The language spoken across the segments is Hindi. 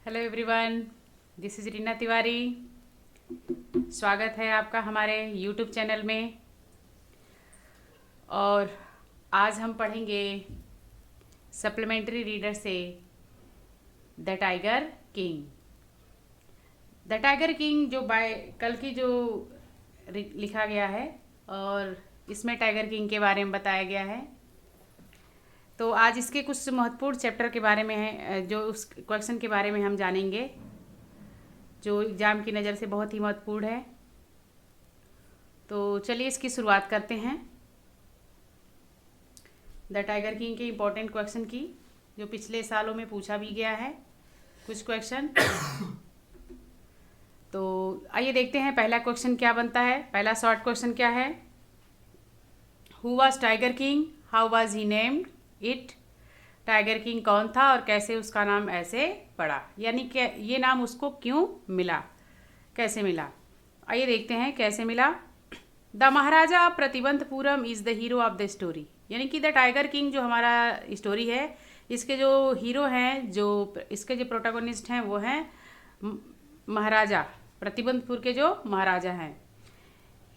Hello everyone, this is Reena Tiwari. स्वागत है आपका हमारे यूट्यूब चैनल में। और आज हम पढ़ेंगे सप्लीमेंट्री रीडर से the tiger king. The tiger king जो बाय कल की जो लिखा गया है, और इसमें टाइगर किंग के बारे में बताया गया है। तो आज इसके कुछ महत्वपूर्ण चैप्टर के बारे में है, जो उस क्वेश्चन के बारे में हम जानेंगे जो एग्ज़ाम की नज़र से बहुत ही महत्वपूर्ण है। तो चलिए इसकी शुरुआत करते हैं द टाइगर किंग के इम्पोर्टेंट क्वेश्चन की, जो पिछले सालों में पूछा भी गया है कुछ क्वेश्चन। तो आइए देखते हैं पहला क्वेश्चन क्या बनता है। पहला शॉर्ट क्वेश्चन क्या है? Who was tiger king, how was he named it. Tiger king कौन था और कैसे उसका नाम ऐसे पड़ा, यानी कि ये नाम उसको क्यों मिला, कैसे मिला। आइए देखते हैं कैसे मिला। The Maharaja Pratibandapuram is the hero of the story, यानी कि द टाइगर किंग जो हमारा स्टोरी है, इसके जो हीरो हैं, जो इसके जो प्रोटोगोनिस्ट हैं, वो हैं महाराजा, प्रतिबंधपुर के जो महाराजा हैं।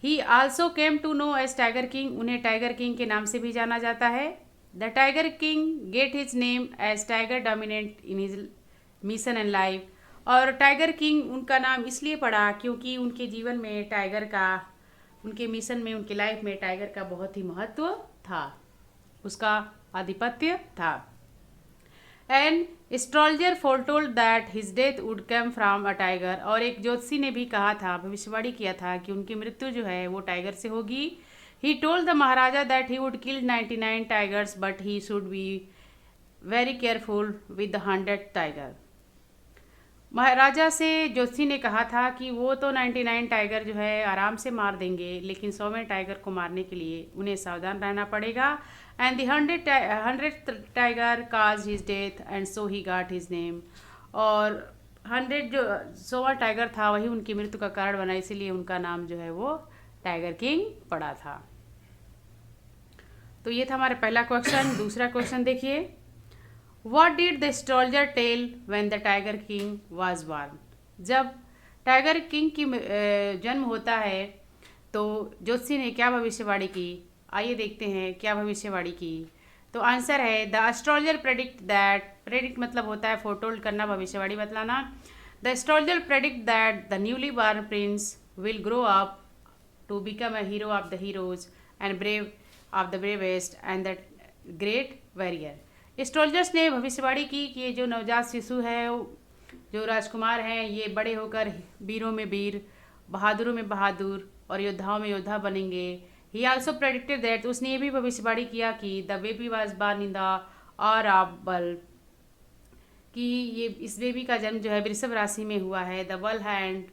He also came to know as tiger king, उन्हें टाइगर किंग के नाम से भी जाना जाता है। The tiger king get his name as tiger dominant in his mission and life, और टाइगर किंग उनका नाम इसलिए पड़ा क्योंकि उनके जीवन में टाइगर का, उनके मिशन में, उनकी लाइफ में टाइगर का बहुत ही महत्व था, उसका आधिपत्य था। And astrologer foretold that his death would come from a tiger, और एक ज्योतिषी ने भी कहा था, भविष्यवाणी किया था कि उनकी मृत्यु जो है वो टाइगर से होगी। He told the Maharaja that he would kill 99 tigers but he should be very careful with the 100 tiger. Maharaja से ज्योतिषी ने कहा था कि वो तो 99 टाइगर जो है आराम से मार देंगे, लेकिन 100वें टाइगर को मारने के लिए उन्हें सावधान रहना पड़ेगा। And the 100th tiger cause his death and so he got his name, और 100 जो 100वां टाइगर था वही उनकी मृत्यु का कारण बना, इसीलिए उनका नाम जो है वो टाइगर किंग पड़ा था। तो ये था हमारा पहला क्वेश्चन। दूसरा क्वेश्चन देखिए, What did the astrologer tell when the Tiger King was born? जब टाइगर किंग की जन्म होता है तो ज्योतिषी ने क्या भविष्यवाणी की। आइए देखते हैं क्या भविष्यवाणी की। तो आंसर है the astrologer predict that, predict मतलब होता है फोरटोल्ड करना, भविष्यवाणी बतलाना। The astrologer predict that the newly born prince will grow up to become a hero of the heroes and brave of the bravest and the great warrior. Astrologers ने भविष्यवाणी की कि ये जो नवजात शिशु है, जो राजकुमार हैं, ये बड़े होकर वीरों में वीर, बहादुरों में बहादुर और योद्धाओं में योद्धा बनेंगे। ही आल्सो प्रेडिक्टेड दैट, उसने ये भी भविष्यवाणी किया कि the baby was born in the और ऑफ बल, कि ये इस बेबी का जन्म जो है वृषभ राशि में हुआ है। द बल एंड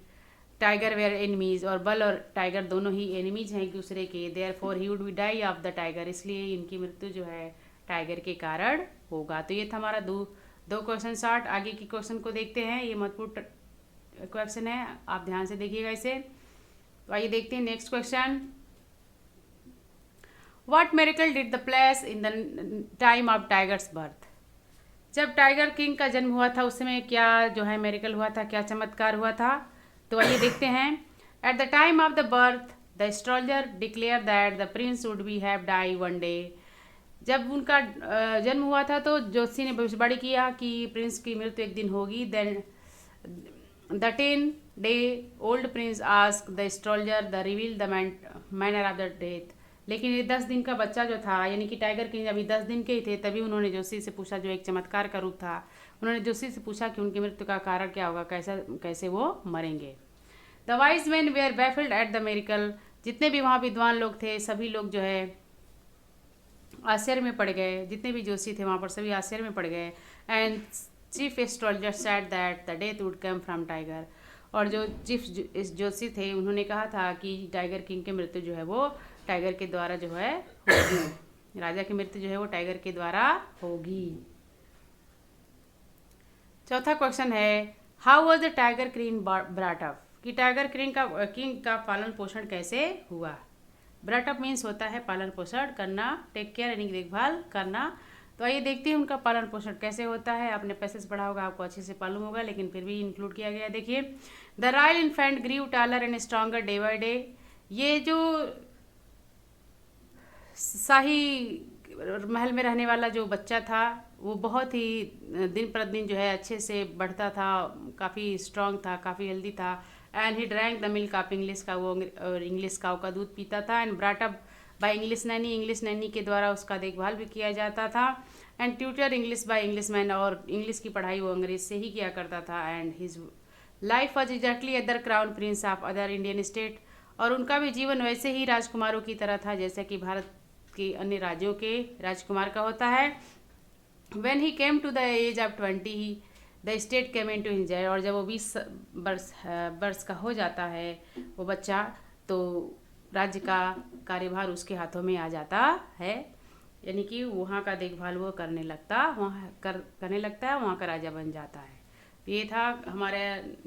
टाइगर वेयर एनिमीज, और बल और टाइगर दोनों ही एनिमीज हैं एक दूसरे के। Therefore he would be die of the tiger, इसलिए इनकी मृत्यु जो है टाइगर के कारण होगा। तो ये था हमारा दो क्वेश्चन शॉर्ट। आगे की क्वेश्चन को देखते हैं, ये महत्वपूर्ण क्वेश्चन है, आप ध्यान से देखिएगा इसे। तो आइए देखते हैं next question. What miracle did the place in the time of tigers birth. जब टाइगर किंग का जन्म हुआ था उस समय क्या जो है मेरेकल हुआ था, क्या चमत्कार हुआ था। तो आइए देखते हैं। At the time of the birth the astrologer declare that the prince would be have die one day. जब उनका जन्म हुआ था तो ज्योतिषी ने भविष्यवाणी किया कि प्रिंस की मृत्यु एक दिन होगी। Then the 10 day old prince ask the astrologer the reveal the manner of the death. लेकिन ये 10 दिन का बच्चा जो था, यानी कि टाइगर किंग अभी 10 दिन के ही थे, तभी उन्होंने ज्योतिषी से पूछा, जो एक चमत्कार का रूप था, उन्होंने ज्योतिषी से पूछा कि उनकी मृत्यु का कारण क्या होगा, कैसे वो मरेंगे। The wise man were baffled at the miracle, जितने भी वहाँ विद्वान लोग थे सभी लोग जो है आश्चर्य में पड़ गए, जितने भी जोशी थे वहाँ पर सभी आश्चर्य में पड़ गए। And chief astrologer said that the death would come from tiger, और जो चीफ जोशी थे उन्होंने कहा था कि टाइगर किंग की मृत्यु जो है वो टाइगर के द्वारा जो है होगी, राजा की मृत्यु जो है वो टाइगर के द्वारा होगी। चौथा क्वेश्चन है, how was the tiger king brought up, कि टाइगर किंग का पालन पोषण कैसे हुआ। ब्रॉट अप मीन्स होता है पालन पोषण करना, टेक केयर यानी देखभाल करना। तो तो आइए देखते हैं उनका पालन पोषण कैसे होता है। आपने पैसेज पढ़ा होगा, आपको अच्छे से मालूम होगा, लेकिन फिर भी इंक्लूड किया गया है। देखिए, the royal infant grew taller and stronger day by day. ये जो शाही महल में रहने वाला जो बच्चा था वो बहुत ही दिन प्रतिदिन जो है अच्छे से बढ़ता था, काफ़ी स्ट्रांग था, काफ़ी हेल्दी था। And he drank the milk of English का, वो इंग्लिश काऊ का दूध पीता था। And brought up by English Naini के द्वारा उसका देखभाल भी किया जाता था। And tutor English by English man, और इंग्लिश की पढ़ाई वो अंग्रेज से ही किया करता था। And his life was exactly other crown Prince of other Indian state, और उनका भी जीवन वैसे ही राजकुमारों की तरह था जैसे कि भारत के अन्य राज्यों के राजकुमार का होता है। When he came to the age of 20, the state came into his hand, और जब वो 20 वर्ष का हो जाता है वो बच्चा, तो राज्य का कार्यभार उसके हाथों में आ जाता है, यानी कि वहाँ का देखभाल वो करने लगता है, वहाँ का राजा बन जाता है। तो ये था हमारे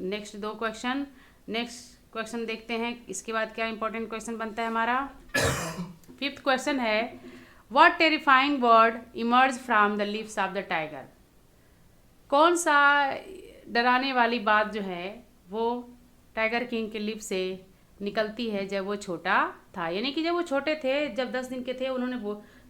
नेक्स्ट 2 क्वेश्चन। नेक्स्ट क्वेश्चन देखते हैं, इसके बाद क्या इंपॉर्टेंट क्वेश्चन बनता है हमारा। 5th क्वेश्चन है, What terrifying word emerged from the lips of the tiger? कौन सा डराने वाली बात जो है वो टाइगर किंग के लिप से निकलती है जब वो छोटा था, यानी कि जब वो छोटे थे, जब 10 दिन के थे, उन्होंने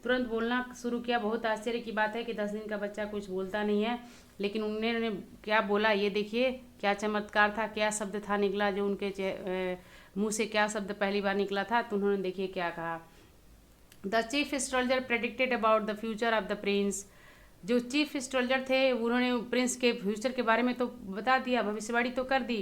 तुरंत बोलना शुरू किया। बहुत आश्चर्य की बात है कि 10 दिन का बच्चा कुछ बोलता नहीं है, लेकिन उन्होंने क्या बोला ये देखिए, क्या चमत्कार था, क्या शब्द था निकला जो उनके मुंह से, क्या शब्द पहली बार निकला था। तो उन्होंने देखिए क्या कहा। The chief astrologer predicted about the future of the Prince. जो चीफ एस्ट्रोलॉजर थे उन्होंने प्रिंस के फ्यूचर के बारे में तो बता दिया, भविष्यवाणी तो कर दी।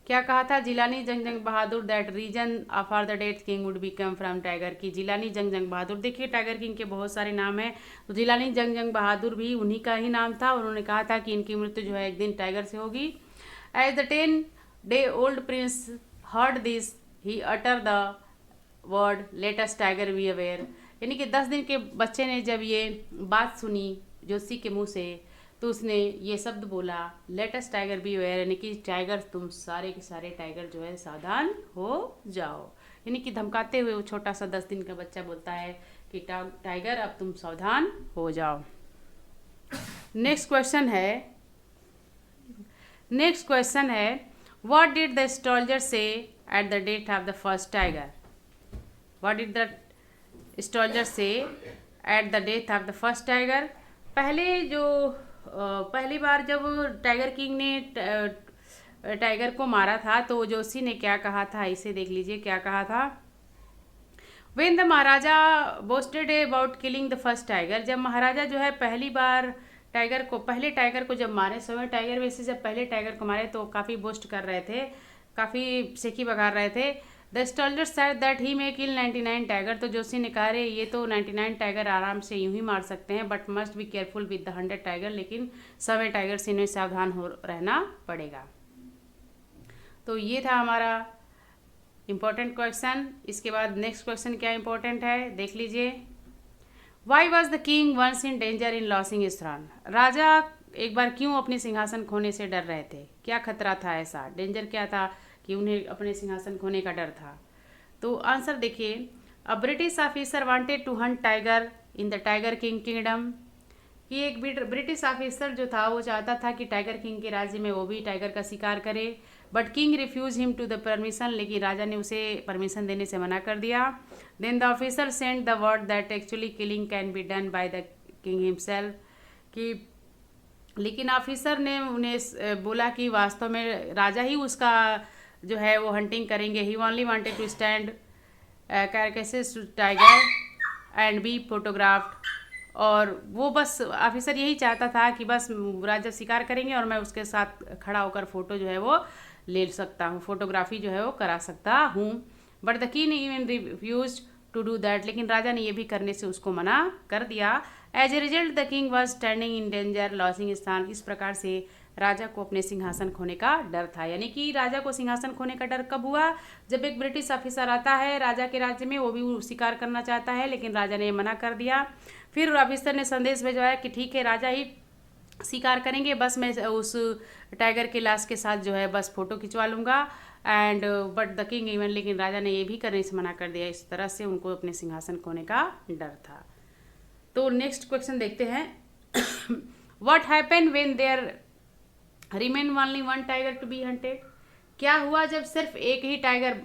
क्या कहा था, Jilani Jung Bahadur that reason for the death king would become from tiger. की जिलानी जंग बहादुर, देखिए टाइगर किंग के बहुत सारे नाम हैं, तो जिलानी जंग बहादुर भी उन्हीं का ही नाम था। उन्होंने कहा था कि इनकी मृत्यु जो है एक दिन टाइगर से होगी। As the 10-day-old prince heard this he utter the word latest tiger we aware, यानी कि 10 दिन के बच्चे ने जब ये बात सुनी जोशी के मुंह से, तो उसने ये शब्द बोला, लेटेस्ट टाइगर बी अवेयर, यानी कि टाइगर, तुम सारे के सारे टाइगर जो है सावधान हो जाओ। यानी कि धमकाते हुए वो छोटा सा 10 दिन का बच्चा बोलता है कि टाइगर अब तुम सावधान हो जाओ। नेक्स्ट क्वेश्चन है, what did the astrologer say at the death of the first tiger. What did the astrologer say at the death of the first tiger. पहली बार जब टाइगर किंग ने टाइगर को मारा था तो जोशी ने क्या कहा था, इसे देख लीजिए क्या कहा था। When the Maharaja boasted about killing the first tiger, जब महाराजा जो है पहले टाइगर को जब मारे, समय टाइगर में से जब पहले टाइगर को मारे तो काफ़ी बोस्ट कर रहे थे, काफ़ी सेकी बघार रहे थे। The astrologer said that he may kill 99 tiger, तो जोशी ने कहा रे ये तो 99 टाइगर आराम से यूं ही मार सकते हैं, but must be careful with the 100 tiger, लेकिन 100 टाइगर से इन्हें सावधान हो रहना पड़ेगा। तो ये था हमारा इम्पोर्टेंट क्वेश्चन। इसके बाद नेक्स्ट क्वेश्चन क्या इम्पोर्टेंट है देख लीजिए। Why was the king once in danger in losing his throne, राजा एक बार क्यों अपने सिंहासन खोने से डर रहे थे, क्या खतरा था, ऐसा डेंजर क्या था कि उन्हें अपने सिंहासन खोने का डर था। तो आंसर देखिए, a British officer wanted to hunt tiger in the tiger king kingdom, कि एक ब्रिटिश ऑफिसर जो था वो चाहता था कि टाइगर किंग के राज्य में वो भी टाइगर का शिकार करे, but king refuse him to the permission, लेकिन राजा ने उसे परमिशन देने से मना कर दिया। Then the officer send the word that actually killing can be done by the king himself, कि लेकिन ऑफिसर ने उन्हें बोला कि वास्तव में राजा ही उसका जो है वो हंटिंग करेंगे। He only wanted to stand carcasses tiger and be photographed, और वो बस ऑफिसर यही चाहता था कि बस राजा शिकार करेंगे और मैं उसके साथ खड़ा होकर फ़ोटो जो है वो ले सकता हूँ, फोटोग्राफी जो है वो करा सकता हूँ। But the king even refuse to do that, लेकिन राजा ने ये भी करने से उसको मना कर दिया। As a result the king was standing in danger losing स्थान, इस प्रकार से राजा को अपने सिंहासन खोने का डर था। यानी कि राजा को सिंहासन खोने का डर कब हुआ, जब एक ब्रिटिश ऑफिसर आता है राजा के राज्य में, वो भी शिकार करना चाहता है, लेकिन राजा ने मना कर दिया। फिर ऑफिसर ने संदेश भिजवाया कि ठीक है राजा ही शिकार करेंगे, बस मैं उस टाइगर के लाश के साथ जो है बस फोटो खिंचवा लूँगा। And but the king even, लेकिन राजा ने ये भी करने से मना कर दिया। इस तरह से उनको अपने सिंहासन खोने का डर था। तो नेक्स्ट क्वेश्चन देखते हैं। What happen when there remain only one tiger to be hunted? क्या हुआ जब सिर्फ एक ही टाइगर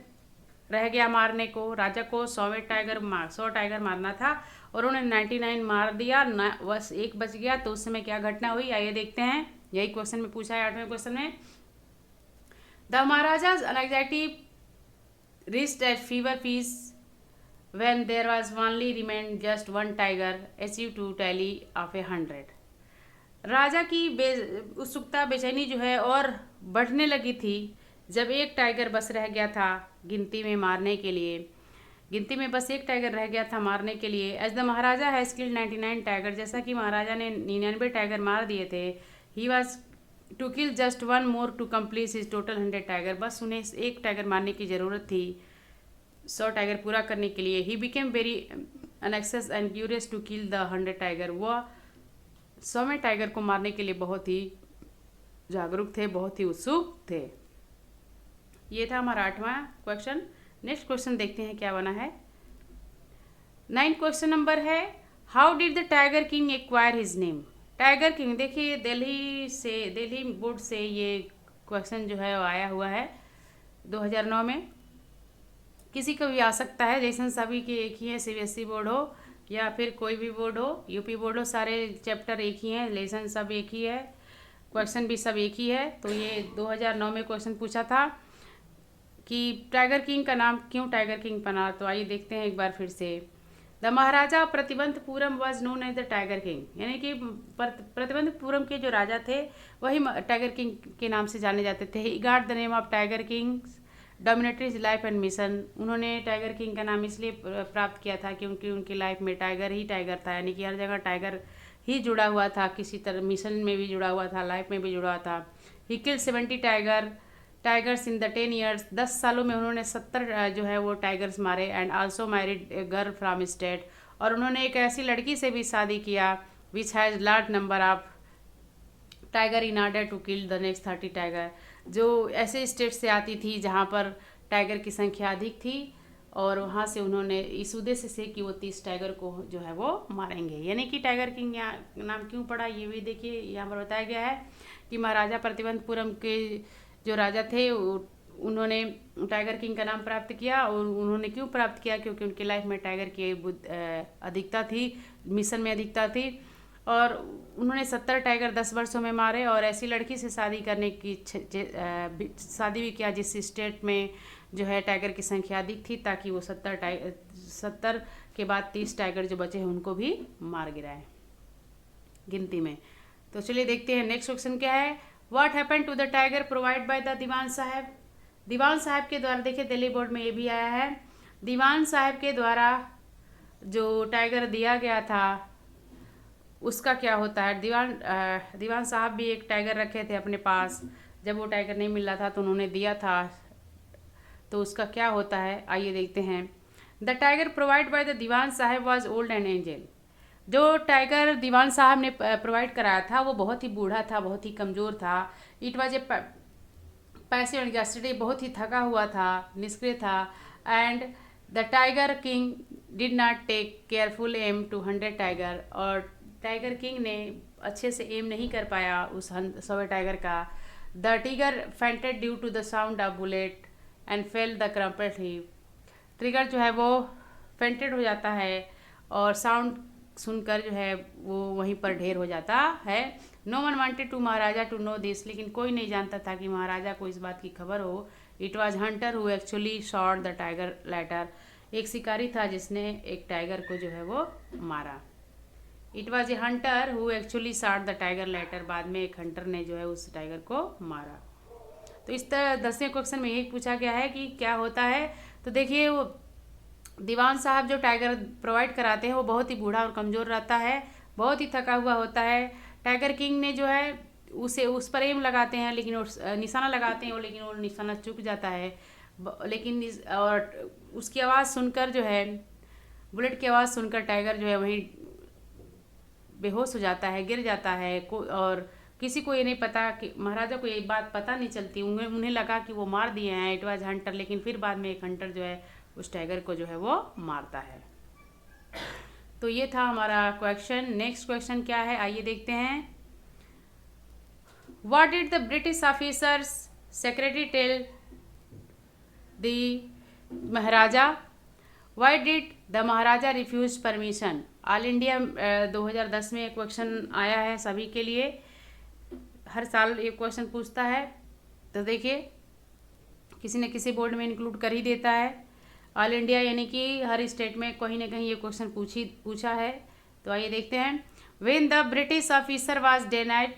रह गया मारने को? राजा को 100 टाइगर मारना था और उन्होंने 99 मार दिया, बस एक बच गया। तो उस समय क्या घटना हुई, आइए देखते हैं। यही क्वेश्चन में पूछा है 8वें क्वेश्चन में। The Maharaja's anxiety reached at fever pitch when there was only remained just one tiger achieved to tally of 100। राजा की उत्सुकता बेचैनी जो है और बढ़ने लगी थी जब एक टाइगर बस रह गया था गिनती में मारने के लिए। गिनती में बस एक टाइगर रह गया था मारने के लिए। As the Maharaja has killed 99 tiger, जैसा कि महाराजा ने 99 टाइगर मार दिए थे। He was to kill just one more to complete his total 100 tiger, बस उन्हें एक टाइगर मारने की ज़रूरत थी 100 टाइगर पूरा करने के लिए। He became very anxious and curious to kill the 100 tiger, वह 100वें टाइगर को मारने के लिए बहुत ही जागरूक थे, बहुत ही उत्सुक थे। ये था हमारा 8वां क्वेश्चन। नेक्स्ट क्वेश्चन देखते हैं क्या बना है। 9 क्वेश्चन नंबर है, how did the tiger king acquire his name? Tiger king, देखिए दिल्ली बोर्ड से ये क्वेश्चन जो है वो आया हुआ है 2009 में। किसी को भी आ सकता है, लेसन सभी के एक ही है, CBSE बोर्ड हो या फिर कोई भी बोर्ड हो, यूपी बोर्ड हो, सारे चैप्टर एक ही हैं, लेसन सब एक ही है, क्वेश्चन भी सब एक ही है। तो ये 2009 में क्वेश्चन पूछा था कि टाइगर किंग का नाम क्यों टाइगर किंग बना। तो आइए देखते हैं एक बार फिर से। The Maharaja Pratibandapuram was known as the tiger king, यानी कि प्रतिबंधपुरम के जो राजा थे वही टाइगर किंग के नाम से जाने जाते थे। He got the name of tiger king dominated his life and mission. उन्होंने टाइगर किंग का नाम इसलिए प्राप्त किया था क्योंकि उनकी लाइफ में टाइगर ही टाइगर था, यानी कि हर जगह टाइगर ही जुड़ा हुआ था, किसी तरह मिशन में भी जुड़ा हुआ था, लाइफ में भी जुड़ा हुआ था। He killed 70 tigers in the 10 years, 10 सालों में उन्होंने 70 जो है वो टाइगर्स मारे। And also married a girl from state, और उन्होंने एक ऐसी लड़की से भी शादी किया which has large number of tiger in order to kill the next 30 tiger, जो ऐसे स्टेट से आती थी जहाँ पर टाइगर की संख्या अधिक थी, और वहाँ से उन्होंने इस उद्देश्य से कि वो 30 टाइगर को जो है वो मारेंगे। यानी कि टाइगर किंग यहाँ नाम क्यों पड़ा ये भी देखिए यहाँ पर बताया गया है कि महाराजा प्रतिबंधपुरम के जो राजा थे उन्होंने टाइगर किंग का नाम प्राप्त किया। और उन्होंने क्यों प्राप्त किया, क्योंकि उनकी लाइफ में टाइगर की अधिकता थी, मिशन में अधिकता थी, और उन्होंने 70 टाइगर 10 वर्षों में मारे। और ऐसी लड़की से शादी करने की शादी भी किया जिस स्टेट में जो है टाइगर की संख्या अधिक थी, ताकि वो 70 के बाद 30 टाइगर जो बचे हैं उनको भी मार गिराए गिनती में। तो चलिए देखते हैं नेक्स्ट क्वेश्चन क्या है। What happen to the tiger provide by the Dewan Sahib? Dewan साहब के द्वारा, देखिए दिल्ली बोर्ड में ये भी आया है, दीवान साहब के द्वारा जो टाइगर दिया गया था उसका क्या होता है। दीवान साहब भी एक टाइगर रखे थे अपने पास, जब वो टाइगर नहीं मिल रहा था तो उन्होंने दिया था, तो उसका क्या होता है आइए देखते हैं। The tiger provide by the Dewan Sahib was old and angel, जो टाइगर दीवान साहब ने प्रोवाइड कराया था वो बहुत ही बूढ़ा था, बहुत ही कमज़ोर था। इट वॉज ए पैसे एंड यस्टरडे, बहुत ही थका हुआ था, निष्क्रिय था। And the tiger king did not take careful aim to 100 tiger, और टाइगर किंग ने अच्छे से एम नहीं कर पाया उस 100 टाइगर का। The tiger fainted due to the sound of bullet and fell the crumpled heap, trigger जो है वो फेंटेड हो जाता है और साउंड सुनकर जो है वो वहीं पर ढेर हो जाता है। No one wanted to Maharaja to know this, लेकिन कोई नहीं जानता था कि महाराजा को इस बात की खबर हो। It was hunter who actually shot the tiger later, एक शिकारी था जिसने एक टाइगर को जो है वो मारा। It was a hunter who actually shot the tiger later, बाद में एक हंटर ने जो है उस टाइगर को मारा। तो इस तरह 10वें क्वेश्चन में यही पूछा गया है कि क्या होता है। तो देखिए वो दीवान साहब जो टाइगर प्रोवाइड कराते हैं वो बहुत ही बूढ़ा और कमज़ोर रहता है, बहुत ही थका हुआ होता है। टाइगर किंग ने जो है उस पर एम लगाते हैं, लेकिन निशाना लगाते हैं लेकिन वो निशाना चूक जाता है। लेकिन और उसकी आवाज़ सुनकर जो है, बुलेट की आवाज़ सुनकर टाइगर जो है वहीं बेहोश हो जाता है, गिर जाता है। और किसी को ये नहीं पता कि महाराजा को ये बात पता नहीं चलती, उन्हें लगा कि वो मार दिए हैं, इट वाज हंटर। लेकिन फिर बाद में एक हंटर जो है उस टाइगर को जो है वो मारता है। तो ये था हमारा क्वेश्चन। नेक्स्ट क्वेश्चन क्या है, आइए देखते हैं। What did the British officers secretary tell the Maharaja? Why did the Maharaja refuse permission? All India 2010 में एक क्वेश्चन आया है सभी के लिए, हर साल एक क्वेश्चन पूछता है। तो देखिए, किसी न किसी बोर्ड में इंक्लूड कर ही देता है। ऑल इंडिया यानी कि हर स्टेट में कहीं ना कहीं ये क्वेश्चन पूछा है। तो आइए देखते हैं। When the British officer was denied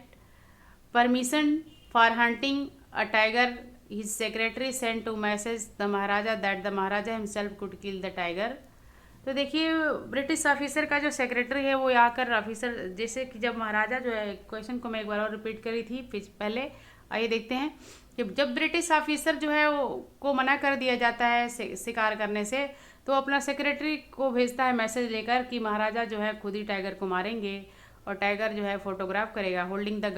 permission for hunting a tiger, his secretary sent to message the Maharaja that the Maharaja himself could kill the tiger. तो देखिए, ब्रिटिश ऑफिसर का जो सेक्रेटरी है वो आकर ऑफिसर, जैसे कि जब महाराजा जो है, क्वेश्चन को मैं एक बार और रिपीट करी थी पहले, आइए देखते हैं कि जब ब्रिटिश ऑफिसर जो है वो को मना कर दिया जाता है शिकार करने से, तो अपना सेक्रेटरी को भेजता है मैसेज लेकर कि महाराजा जो है खुद ही टाइगर को मारेंगे, और टाइगर जो है फोटोग्राफ करेगा होल्डिंग द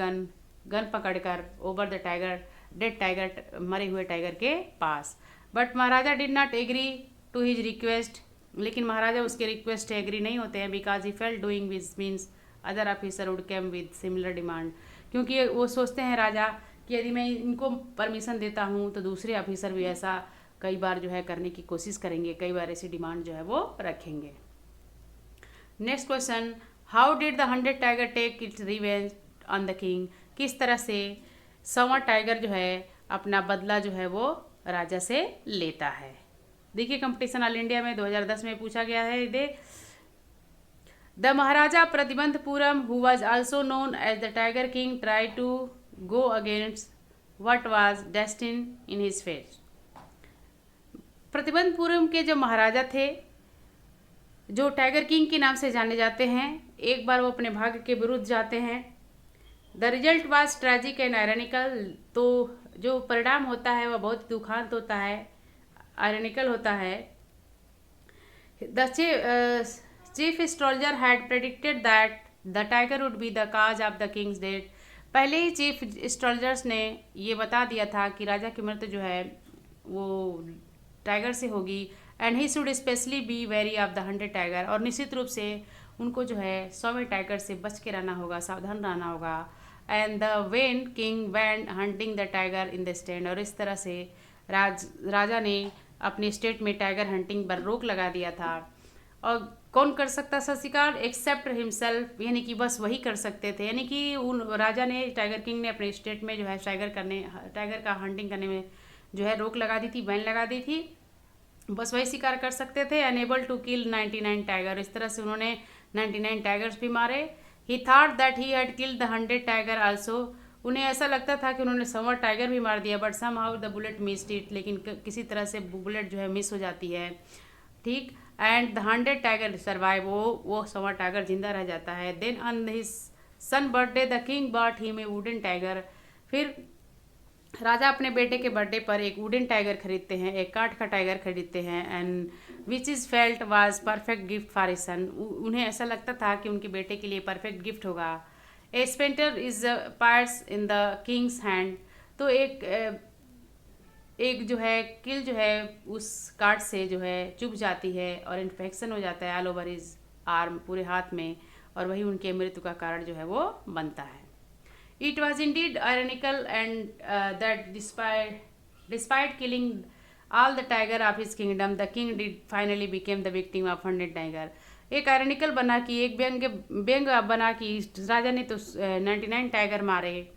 गन पकड़कर over the tiger, dead tiger, मरे हुए टाइगर के पास। But Maharaja did not agree to his request, लेकिन महाराजा उसके रिक्वेस्ट से एग्री नहीं होते हैं, because he felt doing this means other officer would came with similar demand. क्योंकि वो सोचते हैं राजा कि यदि मैं इनको परमिशन देता हूँ तो दूसरे ऑफिसर भी ऐसा कई बार जो है करने की कोशिश करेंगे, कई बार ऐसी डिमांड जो है वो रखेंगे। Next question, how did the 100 tiger take its revenge on the king? किस तरह से 100वां टाइगर जो है अपना बदला जो है वो राजा से लेता है? देखिए, कंपटीशन ऑल इंडिया में 2010 में पूछा गया है। The Maharaja Pratibandapuram who was also known as the tiger king try to go against what was destined in his fate. Pratibandapuram के जो महाराजा थे, जो टाइगर किंग के नाम से जाने जाते हैं, एक बार वो अपने भाग्य के विरुद्ध जाते हैं। The result was tragic and ironical. तो जो परिणाम होता है वह बहुत दुखांत होता है, आयरनिकल होता है। The chief astrologer had predicted that the tiger would be the cause of the Kings death. पहले ही चीफ एस्ट्रोलॉजर्स ने ये बता दिया था कि राजा की मृत्यु जो है वो टाइगर से होगी। And he should specially be very of the 100 tiger, और निश्चित रूप से उनको जो है 100वें टाइगर से बच के रहना होगा, सावधान रहना होगा। And the when king when hunting the tiger in the stand, और इस तरह से राजा ने अपने स्टेट में टाइगर हंटिंग पर रोक लगा दिया था। और कौन कर सकता था शिकार? एक्सेप्ट हिमसेल्फ, यानी कि बस वही कर सकते थे। यानी कि उन राजा ने, टाइगर किंग ने अपने स्टेट में जो है टाइगर का हंटिंग करने में जो है रोक लगा दी थी, बैन लगा दी थी। बस वही शिकार कर सकते थे। अनेबल टू किल 99 टाइगर, इस तरह से उन्होंने 99 टाइगर्स भी मारे। ही thought that he had killed the 100 tiger also. उन्हें ऐसा लगता था कि उन्होंने 100वां टाइगर भी मार दिया, but somehow the bullet missed it, लेकिन किसी तरह से बुलेट जो है मिस हो जाती है। ठीक, एंड द 100 टाइगर सर्वाइव, वो 100वां टाइगर जिंदा रह जाता है। Then on his son birthday the king bought him a wooden tiger. फिर राजा अपने बेटे के बर्थडे पर एक वुडन टाइगर खरीदते हैं, एक काठ का टाइगर खरीदते हैं। And which is felt was perfect gift for his son. उन्हें ऐसा लगता था कि उनके बेटे के लिए परफेक्ट गिफ्ट होगा। A splinter is parts in the king's hand. तो एक जो है किल जो है उस काट से जो है चुभ जाती है और इन्फेक्शन हो जाता है ऑल ओवर हिज आर्म, पूरे हाथ में, और वही उनके मृत्यु का कारण जो है वो बनता है। It was Indeed ironical and that despite killing all the tiger of his kingdom the king did finally became the victim of 100 tiger. एक आयरनिकल बना कि, एक व्यंग बना कि राजा ने तो 99 टाइगर मारे,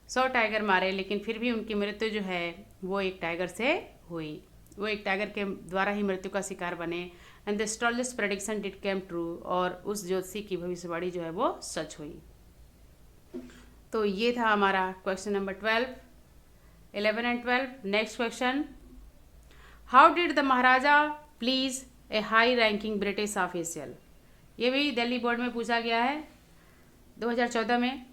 100 टाइगर मारे, लेकिन फिर भी उनकी मृत्यु जो है वो एक टाइगर से हुई, वो एक टाइगर के द्वारा ही मृत्यु का शिकार बने। And the astrologers prediction did came true, और उस ज्योतिषी की भविष्यवाणी जो है वो सच हुई। तो ये था हमारा question number 11 and 12। Next question, how did the Maharaja please A high ranking British official? ये भी दिल्ली बोर्ड में पूछा गया है 2014 में।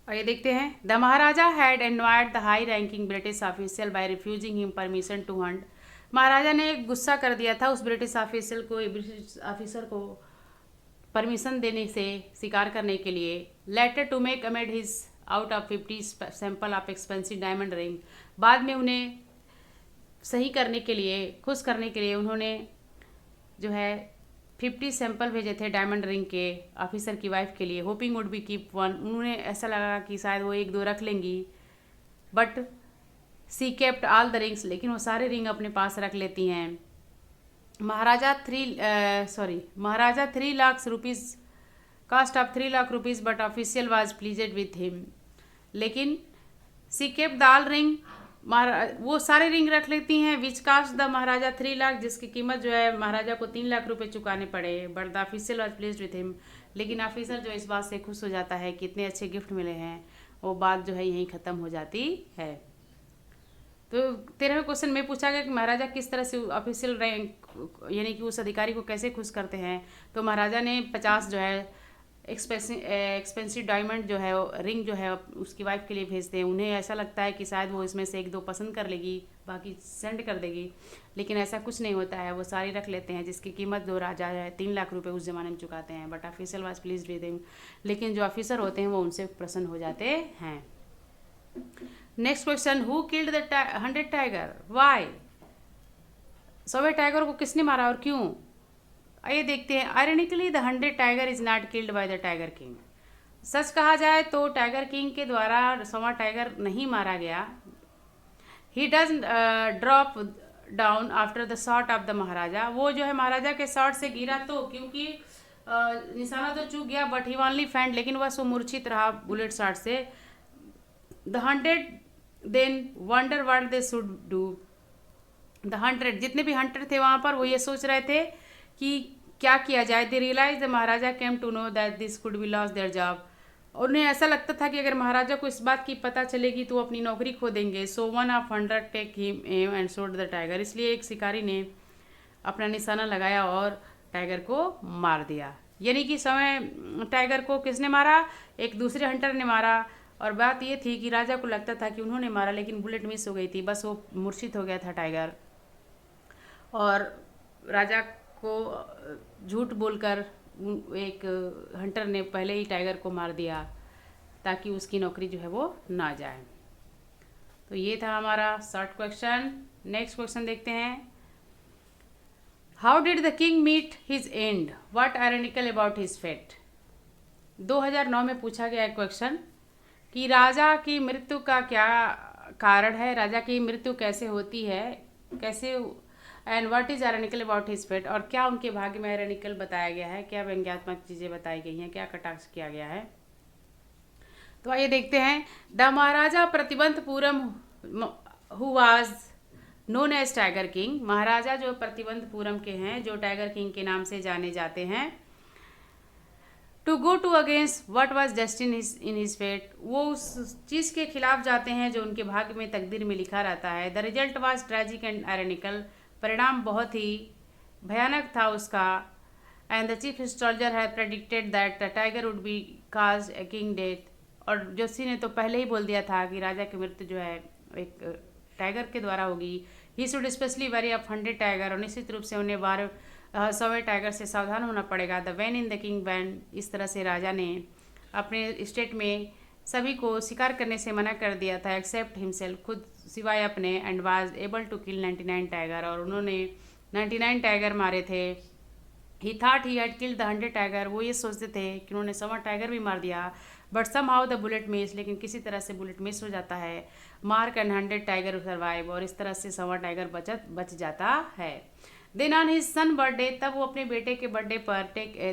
और ये देखते हैं, the Maharaja had angered the high ranking British official by refusing him permission to hunt. Maharaja ने गुस्सा कर दिया था उस ब्रिटिश ऑफिसर को परमिशन देने से शिकार करने के लिए। Later to make amend his out of 50 sample of expensive diamond ring. बाद में उन्हें सही करने के लिए, खुश करने के लिए उन्होंने जो है 50 सैंपल भेजे थे डायमंड रिंग के ऑफिसर की वाइफ के लिए, hopping would be keep one. उन्होंने ऐसा लगा कि शायद वो एक दो रख लेंगी, but she kept all the rings, लेकिन वो सारे रिंग अपने पास रख लेती हैं। Maharaja 3 lakh rupees, cost of 3 lakh rupees, but official was pleased with him. लेकिन she kept the all ring, वो सारे रिंग रख लेती हैं, which cost the Maharaja 3 lakh, जिसकी कीमत जो है महाराजा को 3 लाख रुपए चुकाने पड़े। But the official was pleased with him, लेकिन ऑफिसर जो इस बात से खुश हो जाता है कि इतने अच्छे गिफ्ट मिले हैं, वो बात जो है यहीं ख़त्म हो जाती है। तो 13वें क्वेश्चन में पूछा गया कि महाराजा किस तरह से ऑफिशियल रैंक यानी कि उस अधिकारी को कैसे खुश करते हैं। तो महाराजा ने 50 जो है एक्सपेंसिव डायमंड जो है रिंग जो है उसकी वाइफ के लिए भेजते हैं। उन्हें ऐसा लगता है कि शायद वो इसमें से एक दो पसंद कर लेगी, बाकी सेंड कर देगी, लेकिन ऐसा कुछ नहीं होता है। वो सारी रख लेते हैं, जिसकी कीमत जो राजा है 3 लाख रुपए उस ज़माने में चुकाते हैं। But officer was pleased with him, लेकिन जो ऑफिसर होते हैं वो उनसे प्रसन्न हो जाते हैं। Next question, who killed the 100 tiger, why? 100 tiger को किसने मारा और क्यों? आइए देखते हैं। Ironically the 100 tiger is not killed by the tiger king. सच कहा जाए तो टाइगर किंग के द्वारा 100 टाइगर नहीं मारा गया। He does drop down after the shot of the Maharaja. वो जो है महाराजा के शॉट से गिरा तो, क्योंकि निशाना तो चूक गया, बट ही ओनली फैंड, लेकिन वह मूर्छित रहा बुलेट शॉट से। The 100 then wonder what they should do. The 100 जितने भी हंटर थे वहाँ पर, वो ये सोच रहे थे कि क्या किया जाए। They realise the Maharaja came to know that this could be loss their job. उन्हें ऐसा लगता था कि अगर महाराजा को इस बात की पता चलेगी तो वो अपनी नौकरी खो देंगे। So one of 100 take him aim and shot the tiger. इसलिए एक शिकारी ने अपना निशाना लगाया और टाइगर को मार दिया। यानी कि समय टाइगर को किसने मारा? एक दूसरे हंटर ने मारा। और बात ये थी कि राजा को लगता था कि उन्होंने मारा, लेकिन बुलेट मिस हो गई थी, बस वो मूर्छित हो गया था टाइगर। और राजा को झूठ बोलकर एक हंटर ने पहले ही टाइगर को मार दिया ताकि उसकी नौकरी जो है वो ना जाए। तो ये था हमारा शॉर्ट क्वेश्चन। नेक्स्ट क्वेश्चन देखते हैं। How did the king meet his end, what ironical about his fate. 2009 में पूछा गया क्वेश्चन कि राजा की मृत्यु का क्या कारण है, राजा की मृत्यु कैसे होती है, कैसे, and what is ironical about his fate, और क्या उनके भाग्य में आयरनिकल बताया गया है, क्या व्यंग्यात्मक चीज़ें बताई गई हैं, क्या कटाक्ष किया गया है। तो आइए देखते हैं। The Maharaja Pratibandapuram who was known as tiger king. Maharaja जो प्रतिबंधपुरम के हैं, जो टाइगर किंग के नाम से जाने जाते हैं। To go to against what was destined in his fate. वो उस चीज़ के खिलाफ जाते हैं जो उनके भाग्य में, तकदीर में लिखा रहता है। The result was tragic and ironical. परिणाम बहुत ही भयानक था उसका। And the chief astrologer had predicted that the tiger would be cause a king death. और जोशी ने तो पहले ही बोल दिया था कि राजा की मृत्यु जो है एक टाइगर के द्वारा होगी। He should specially very of 100 tiger. और निश्चित रूप से उन्हें 100 टाइगर से सावधान होना पड़ेगा। The when in the king when. इस तरह से राजा ने अपने स्टेट में सभी को शिकार करने से मना कर दिया था, एक्सेप्ट हिमसेल्फ, खुद सिवाय अपने। And was able to kill 99 tiger. और उन्होंने 99 टाइगर मारे थे। He thought he had killed the 100 tiger. वो ये सोचते थे कि उन्होंने 100 टाइगर भी मार दिया। But somehow the bullet miss. लेकिन किसी तरह से बुलेट मिस हो जाता है। Mark and 100 tiger survive. और इस तरह से 100 टाइगर बच जाता है। Then on his son birthday, तब वो अपने बेटे के बर्थडे पर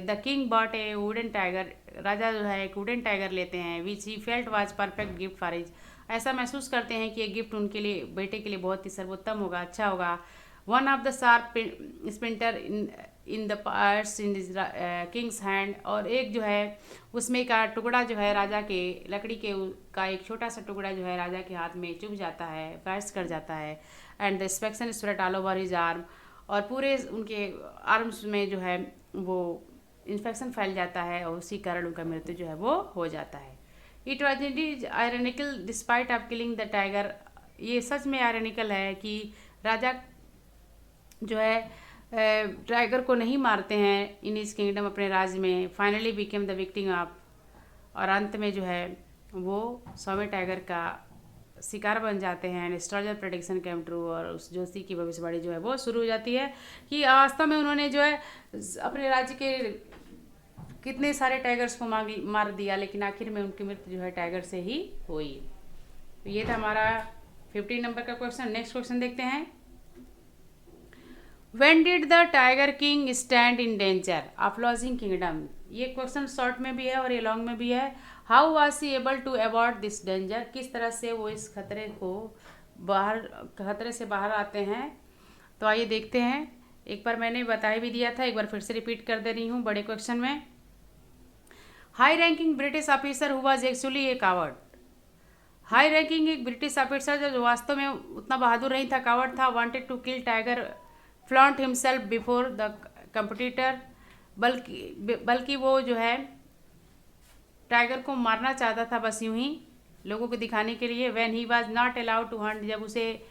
the king bought a wooden tiger. राजा जो है एक वुडन टाइगर लेते हैं। Which he felt was perfect gift for his. ऐसा महसूस करते हैं कि ये गिफ्ट उनके लिए, बेटे के लिए बहुत ही सर्वोत्तम होगा, अच्छा होगा। One of the sharp sphincter in the parts in this Kings hand. और एक जो है उसमें का टुकड़ा जो है राजा के लकड़ी के का एक छोटा सा टुकड़ा जो है राजा के हाथ में चुभ जाता है, पैर्स कर जाता है। And the inspection spread all over his arm. और पूरे उनके आर्म्स में जो है वो इन्फेक्शन फैल जाता है और उसी कारण उनका मृत्यु जो है वो हो जाता है। It was Indeed ironical despite of killing the tiger. ये सच में आयरनिकल है कि राजा जो है टाइगर को नहीं मारते हैं इन इस किंगडम, अपने राज्य में। Finally became the victim of. और अंत में जो है वो 100 टाइगर का शिकार बन जाते हैं। एस्ट्रोलॉजर प्रेडिक्शन केम ट्रू, और उस ज्योतिषी की भविष्यवाणी जो है वो शुरू हो जाती है कि वास्तव में उन्होंने जो है अपने राज्य के कितने सारे टाइगर्स को मार दिया, लेकिन आखिर में उनकी मृत्यु जो है टाइगर से ही हुई। तो ये था हमारा 15 नंबर का क्वेश्चन। नेक्स्ट क्वेश्चन देखते हैं। When did the Tiger King stand in danger of losing kingdom? ये क्वेश्चन शॉर्ट में भी है और ये लॉन्ग में भी है। How was he able to avoid this danger? किस तरह से वो इस खतरे से बाहर आते हैं? तो आइए देखते हैं। एक बार मैंने बता भी दिया था, एक बार फिर से रिपीट कर दे रही हूँ बड़े क्वेश्चन में। High ranking British officer who was actually a coward. High ranking एक ब्रिटिश ऑफिसर जो वास्तव में उतना बहादुर नहीं था, कावर्ड था। Wanted to kill tiger, flaunt himself before the competitor. बल्कि वो जो है टाइगर को मारना चाहता था, बस यूं ही लोगों को दिखाने के लिए। When he was not allowed to hunt, जब उसे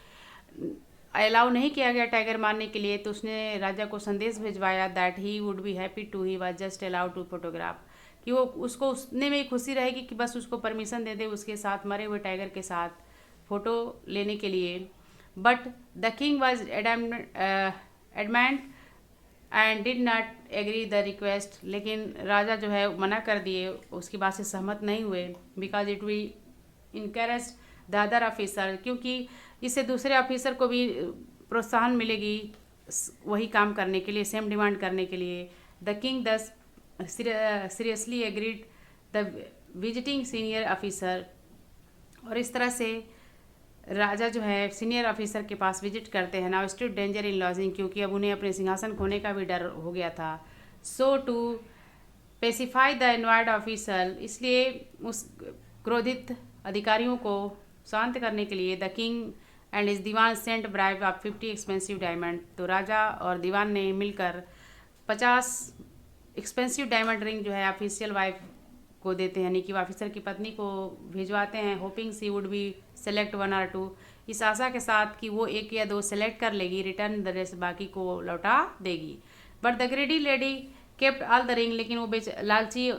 अलाउ नहीं किया गया टाइगर मारने के लिए, तो उसने राजा को संदेश भिजवाया that he would be happy to, he was just allowed to photograph, कि वो उसको उसने में खुशी रहेगी कि बस उसको परमिशन दे दे उसके साथ, मरे हुए टाइगर के साथ फ़ोटो लेने के लिए। But the king was adamant and did not agree the request, लेकिन राजा जो है मना कर दिए, उसकी बात से सहमत नहीं हुए। Because it we encourage the other officer, क्योंकि इससे दूसरे ऑफिसर को भी प्रोत्साहन मिलेगी वही काम करने के लिए, सेम डिमांड करने के लिए। द किंग दस seriously agreed the visiting senior officer, और इस तरह से राजा जो है सीनियर ऑफिसर के पास विजिट करते हैं। Now stood danger in lodging, क्योंकि अब उन्हें अपने सिंहासन खोने का भी डर हो गया था। सो टू पेसिफाई द एनवायर्ड ऑफिसर, इसलिए उस क्रोधित अधिकारियों को शांत करने के लिए the king and is Dewan sent bribe of 50 expensive diamond, तो राजा और दीवान ने मिलकर 50 एक्सपेंसिव डायमंड रिंग जो है ऑफिशियल वाइफ को देते हैं, यानी कि ऑफिसर की पत्नी को भिजवाते हैं। Hoping she would be select 1 or 2, इस आशा के साथ कि वो 1 या 2 सेलेक्ट कर लेगी, रिटर्न द रेस्ट, बाकी को लौटा देगी। But the ग्रेडी lady kept all the ring, लेकिन वो लालची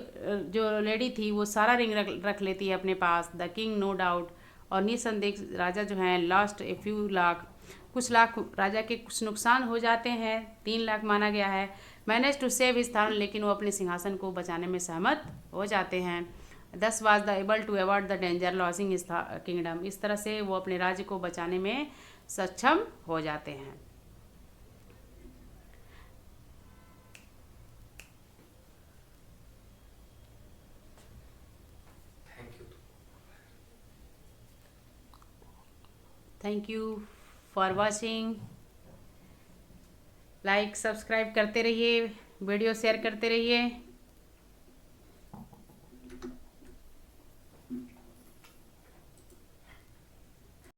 जो लेडी थी वो सारा रिंग रख लेती है अपने पास। द किंग नो डाउट, और निसंदेह राजा जो हैं लॉस्ट ए फ्यू लाख, कुछ लाख राजा के कुछ नुकसान हो जाते हैं, 3 लाख माना गया है। Manage to save his throne, लेकिन वो अपने सिंहासन को बचाने में सहमत हो जाते हैं। Thus was the able to avoid the danger losing his kingdom, इस तरह से वो अपने राज्य को बचाने में सक्षम हो जाते हैं। Thank you for watching. Like subscribe करते रहिए, वीडियो शेयर करते रहिए।